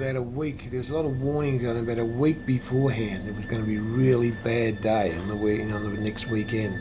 about a week. There was a lot of warnings on about a week beforehand. There was going to be a really bad day on the next weekend.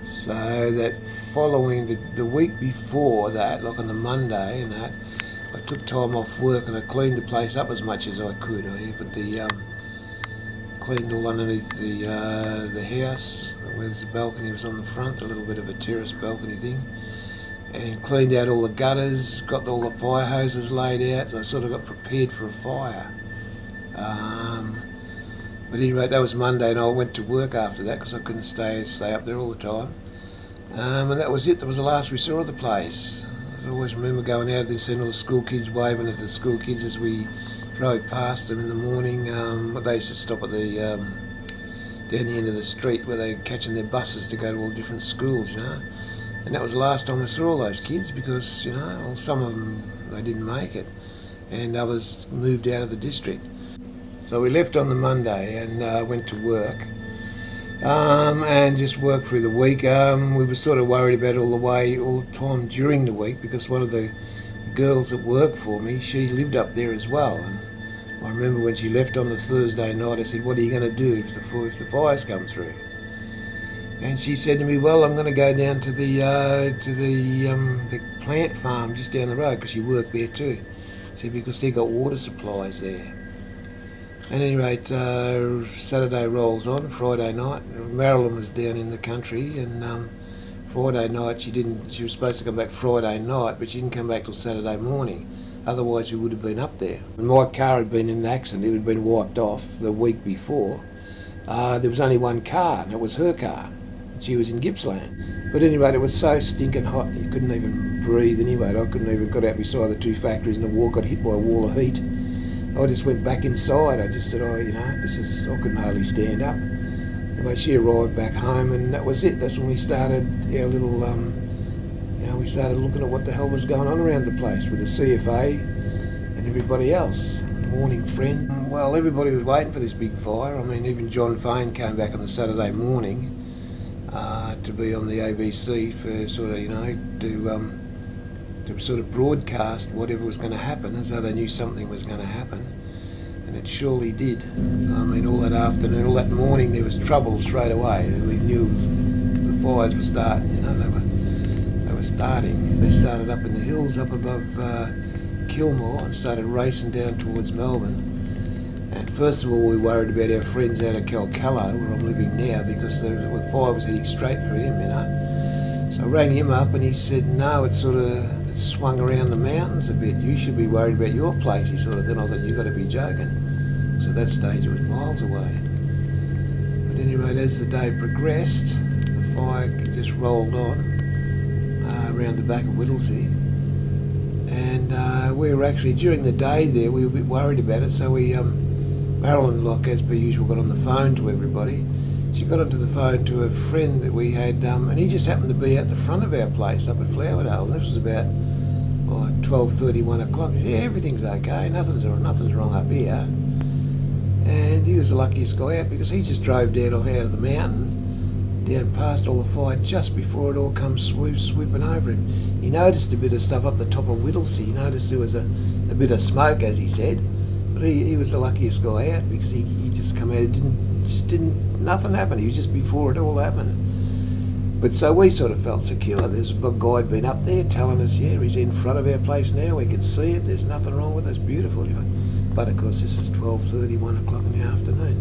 So that following the week before that, like on the Monday and that, I took time off work and I cleaned the place up as much as I could. I put cleaned all underneath the house where the balcony was on the front, a little bit of a terrace balcony thing, and cleaned out all the gutters, got all the fire hoses laid out, so I sort of got prepared for a fire. But anyway, that was Monday, and I went to work after that because I couldn't stay up there all the time. And that was it. That was the last we saw of the place. I always remember going out and seeing all the school kids waving at the school kids as we drove past them in the morning. They used to stop at the down the end of the street where they were catching their buses to go to all different schools, And that was the last time I saw all those kids because, well, some of them, they didn't make it, and others moved out of the district. So we left on the Monday and went to work and just worked through the week. We were sort of worried about it all the time during the week because one of the girls that worked for me, she lived up there as well. And I remember when she left on the Thursday night, I said, "What are you going to do if the fires come through?" And she said to me, "Well, I'm going to go down to the plant farm just down the road," because she worked there too. She said because they got water supplies there. At any rate, Saturday rolls on, Friday night. Marilyn was down in the country, and Friday night she was supposed to come back Friday night, but she didn't come back till Saturday morning. Otherwise we would have been up there. When my car had been in an accident, it had been wiped off the week before. There was only one car, and it was her car. She was in Gippsland. But anyway, it was so stinking hot, you couldn't even breathe anyway. I couldn't even got out beside the two factories, and the wall got hit by a wall of heat. I just went back inside. I just said, I couldn't hardly stand up. Anyway, she arrived back home, and that was it. That's when we started our little, we started looking at what the hell was going on around the place with the CFA and everybody else. Morning friend. Well, everybody was waiting for this big fire. I mean, even John Fane came back on the Saturday morning to be on the ABC for sort of, to sort of broadcast whatever was going to happen, as though they knew something was going to happen, and it surely did. I mean, all that afternoon, all that morning, there was trouble straight away. We knew the fires were starting. They were starting. They started up in the hills up above Kilmore and started racing down towards Melbourne. And first of all, we worried about our friends out of Calcallo, where I'm living now, because the fire was heading straight for him, So I rang him up, and he said, "No, it swung around the mountains a bit. You should be worried about your place." He sort of thought, "You've got to be joking." So at that stage, it was miles away. But anyway, as the day progressed, the fire just rolled on around the back of Whittlesea. And we were actually, during the day there, we were a bit worried about it. So we, Marilyn, like as per usual, got on the phone to everybody. She got onto the phone to a friend that we had, and he just happened to be at the front of our place up at Flowerdale. And this was about 12:30, 1 o'clock. He said, "Yeah, everything's okay. Nothing's wrong up here." And he was the luckiest guy out because he just drove out of the mountain, down past all the fire just before it all comes swooping over him. He noticed a bit of stuff up the top of Whittlesea. He noticed there was a bit of smoke, as he said. But he was the luckiest guy out because he just come out. Nothing happened. He was just before it all happened. But so we sort of felt secure. There's a big guy been up there telling us, "Yeah, he's in front of our place now. We can see it. There's nothing wrong with it. It's beautiful." But of course, this is 12:30, 1 o'clock in the afternoon.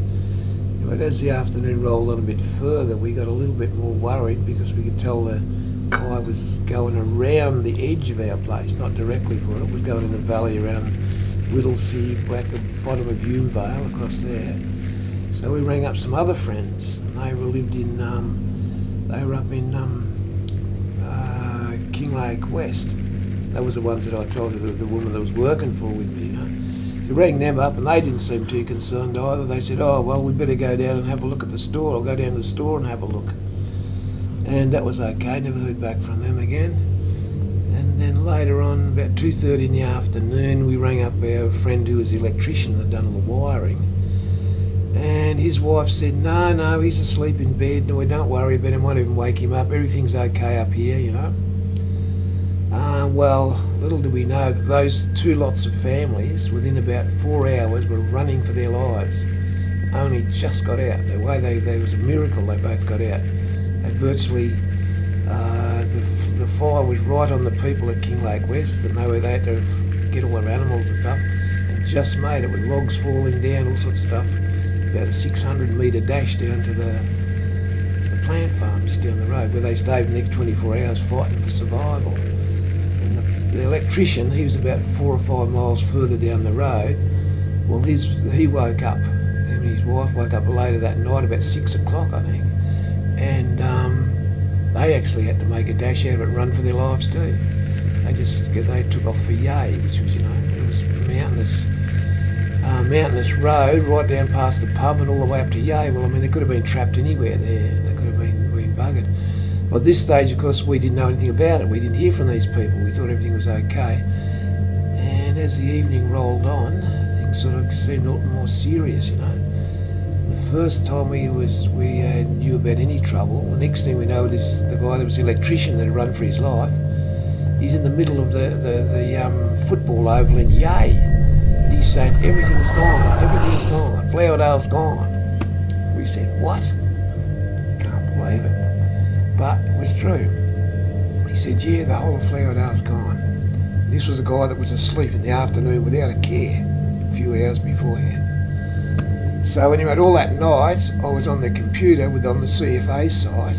But as the afternoon rolled on a bit further, we got a little bit more worried because we could tell the fire was going around the edge of our place, not directly for it. It was going in the valley around Whittlesea, back at the bottom of Vale across there. So we rang up some other friends, and they were up in Kinglake West. That was the ones that I told you, the woman that was working with me, So we rang them up, and they didn't seem too concerned either. They said, "Oh, well, we'd better go down and have a look at the store. I'll go down to the store and have a look." And that was okay, never heard back from them again. And then later on, about 2:30 in the afternoon, we rang up our friend who was the electrician that done all the wiring. And his wife said, no, he's asleep in bed. No, don't worry about him. Won't even wake him up. Everything's okay up here, Well, little do we know that those two lots of families, within about 4 hours, were running for their lives. Only just got out. The way there was a miracle they both got out. They virtually, the fire was right on the people at Kinglake West, that know where they had to get all their animals and stuff, and just made it with logs falling down, all sorts of stuff. About a 600-metre dash down to the plant farm just down the road, where they stayed the next 24 hours fighting for survival. And the electrician, he was about 4 or 5 miles further down the road. Well, he woke up, and his wife woke up later that night, about 6 o'clock, I think, and they actually had to make a dash out of it and run for their lives too. They took off for Yea, which was, it was mountainous road right down past the pub and all the way up to Yea. Well, I mean, they could have been trapped anywhere there. They could have been buggered. Well, at this stage, of course, we didn't know anything about it. We didn't hear from these people. We thought everything was okay. And as the evening rolled on, things sort of seemed a little more serious, The first time we knew about any trouble, the next thing we know, the guy that was the electrician that had run for his life, he's in the middle of the football oval in Yea, and he's saying everything's gone, Flowerdale's gone. We said, what? Can't believe it. But it was true. He said, yeah, the whole of Flowerdale's gone. This was a guy that was asleep in the afternoon without a care a few hours beforehand. So anyway, all that night, I was on the computer on the CFA site.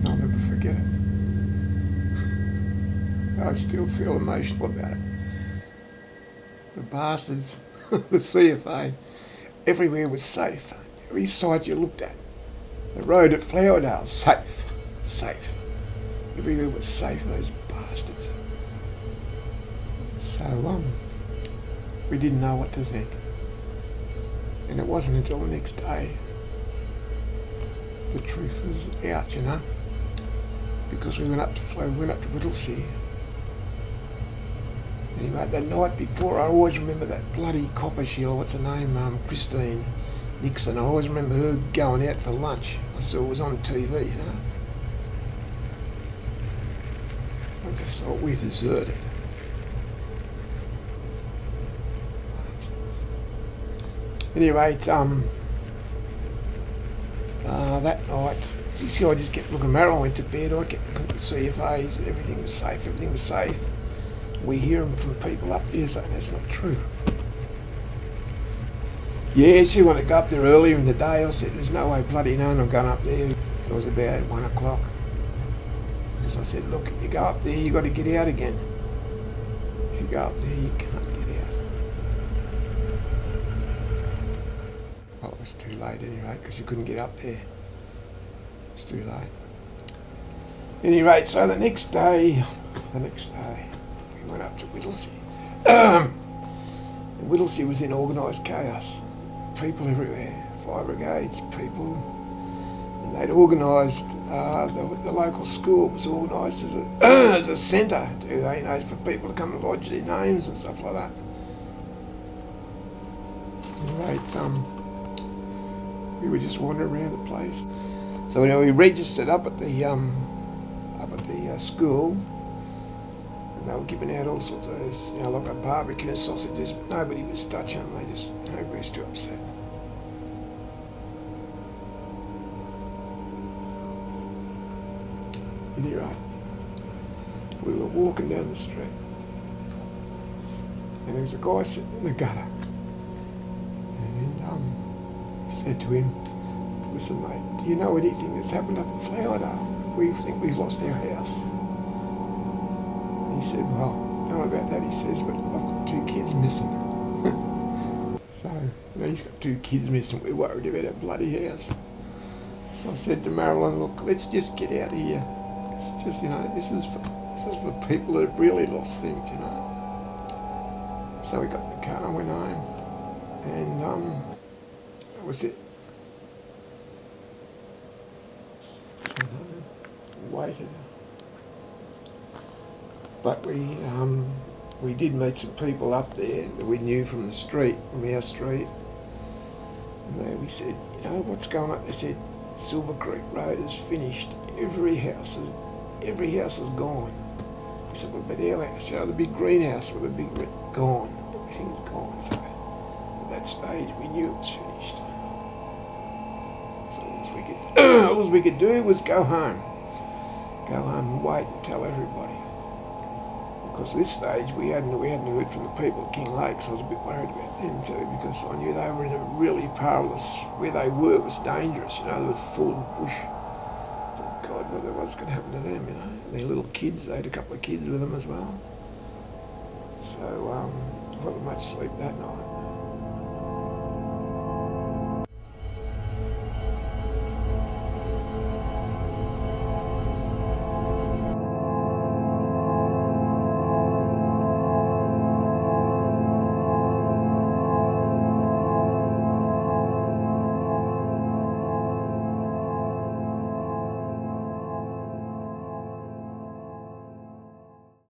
I'll never forget it. I still feel emotional about it. The bastards, the CFA, everywhere was safe. Every site you looked at. The road at Flowerdale, safe. Everywhere was safe, those bastards. So, we didn't know what to think. And it wasn't until the next day the truth was out, because we went up to Whittlesea. Anyway, the night before, I always remember that bloody copper shield, what's her name, Christine Nixon. I always remember her going out for lunch. I saw it was on TV, I just thought we deserted. Anyway, that night, you see, I just kept looking around. I went to bed, I kept looking at the CFAs, everything was safe. We hear them from people up there saying that's not true. Yeah, she wanted to go up there earlier in the day. I said, there's no way bloody no, I'm going up there. It was about 1 o'clock. Because I said, look, you go up there, you got to get out again. If you go up there, you can't get out. Well, it was too late anyway, because you couldn't get up there. It was too late. At any rate, so the next day, we went up to Whittlesea. Whittlesea was in organised chaos. People everywhere, fire brigades, people. And they'd organised, the local school was organised as a centre for people to come and lodge their names and stuff like that. Anyway, we were just wandering around the place. So we registered up at the school. And they were giving out all sorts of those, like a barbecue and sausages, but nobody was touching them. Nobody was too upset. Anyway, we were walking down the street, and there was a guy sitting in the gutter, and I said to him, listen mate, do you know anything that's happened up in Flowerdale? We think we've lost our house. He said, well, I don't know about that, he says, but I've got 2 kids missing. So, he's got 2 kids missing, we're worried about our bloody house. So I said to Marilyn, look, let's just get out of here. It's just, this is for people that have really lost things, So we got in the car and went home. And that was it. Waited. But we we did meet some people up there that we knew from the street, from our street. And we said, you know, what's going on? They said, Silvercreek Road is finished. Every house is gone. We said, what about our house? You know, the big greenhouse with the big gone. Everything's gone. So at that stage, we knew it was finished. So all we could do was go home and wait and tell everybody. Because at this stage, we hadn't heard from the people at King Lake, so I was a bit worried about them too, because I knew they were in a really perilous, where they were was dangerous, you know, they were full of bush. I thought, God, what's going to happen to them, you know? And their little kids, they had a couple of kids with them as well. So I wasn't much sleep that night.